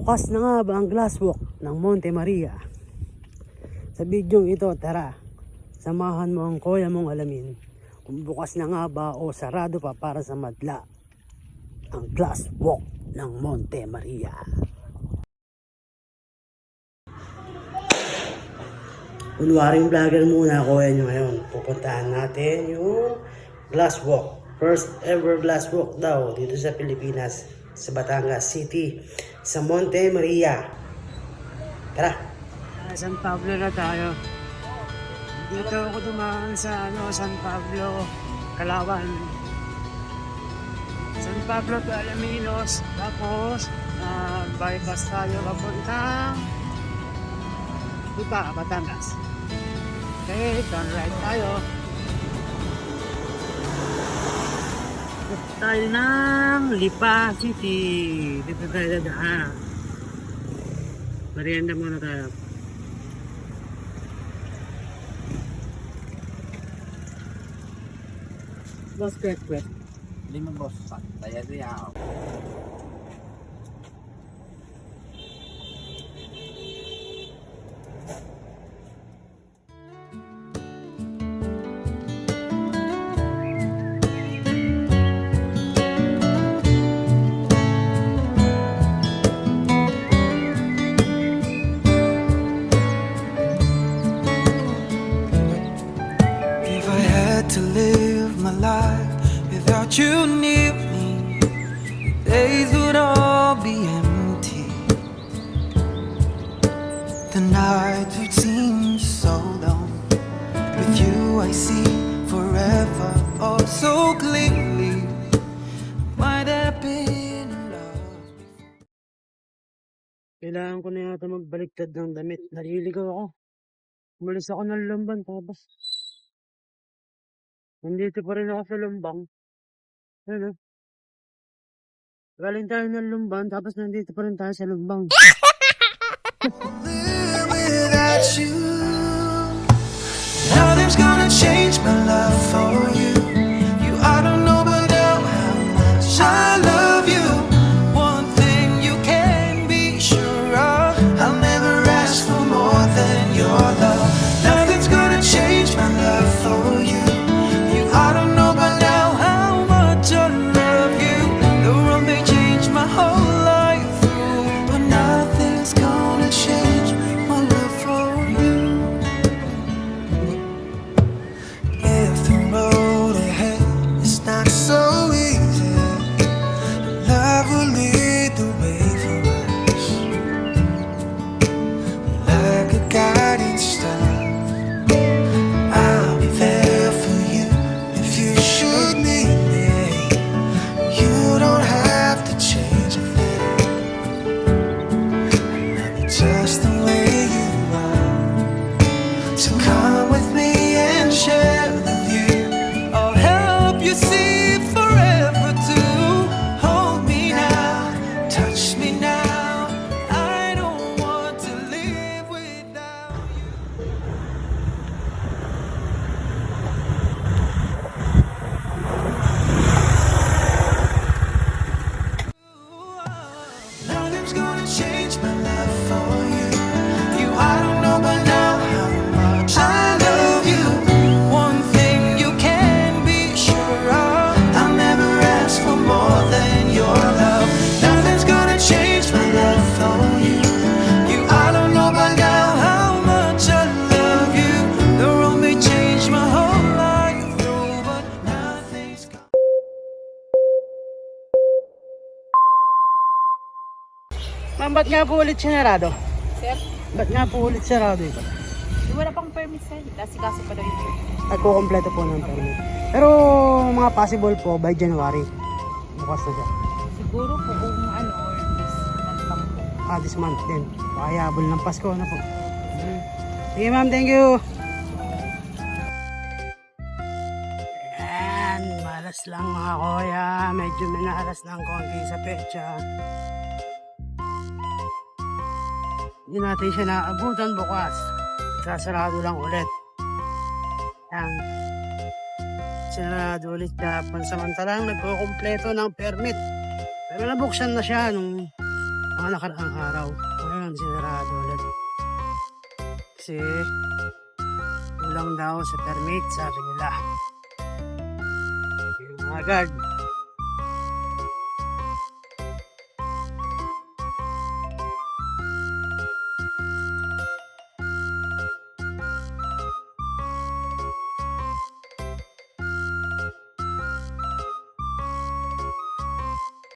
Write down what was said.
Bukas na nga ba ang glass walk ng Monte Maria? Sa video ito, tara, samahan mo ang kuya mong alamin kung bukas na nga ba o sarado pa para sa madla ang glass walk ng Monte Maria. Kunwaring vlogger muna kuya nyo ngayon. Pupuntahan natin yung glass walk. First ever glass walk daw dito sa Pilipinas, sa Batangas City, sa Monte Maria. Tara! San Pablo na tayo. Dito ako dumaan sa San Pablo, Calauan. San Pablo to Alaminos. Tapos, bypass tayo papunta Lipa, Batangas. Okay, turn right tayo. Tayo ng Lipa City. Dito tayo dadaan. Merienda muna tayo. Boss, quick. Lima boss, tayo diyan. To live my life without you near me, days would all be empty. The nights would seem so long. With you I see forever, oh so clearly. Might have been in love. Kailangan ko na yata magbaliktad ng damit. Naliligaw ako. Umalis ako ng Lumban tapos nandito pa rin ako sa Lumbang. Ano? Galing tayo ng Lumban, tapos nandito pa rin tayo sa Lumbang. Live without you. Nothing's gonna change my love for you. You, I don't know but now how much I love you. One thing you can be sure of, I'll never ask for more than your love. Nothing's gonna change my love for you. I don't know by now how much I love you. The world may change my whole life through, but nothing's gonna change my love for you. If the road ahead is not so easy, love will lead the way for us, like a guiding star. I'll be there for you. You should need me. You don't have to change a thing. I love you just the way you are. So come with me and share the view. I'll help you see forever too. Hold me now, touch me now. I don't want to live without you. Nothing's gonna change my love for you. You, I don't know but now how much I love you. One thing you can be sure of, I'll never ask for more than your love. Nothing's gonna change my love for you. You, I don't know but now how much I love you. The road may change my whole life through, but nothing's gonna. Ma'am, ba't nga po ulit sinarado? Sir, Ba't nga po ulit sarado ito? wala pang permit sir. Kasi pa daw yung permit. Nagkukompleto po ng permit. Pero mga possible po by January. Bukas na siya. Siguro po kung ano, or this month lang po. This month din. Pakayabol ng Pasko na po. Sige ma'am, thank you. Ayan, malas lang mga kuya. Medyo minalas ng konti sa pecha. Hindi natin siya naabutan bukas. Sasarado lang ulit. Ayan. Sarado ulit na pansamantalang nagkukumpleto ng permit. Pero nabuksan na siya nung mga nakaraang araw. Ngayon, sinarado ulit. Kasi, kulang daw sa permit, sabi nila. Yung mga guard,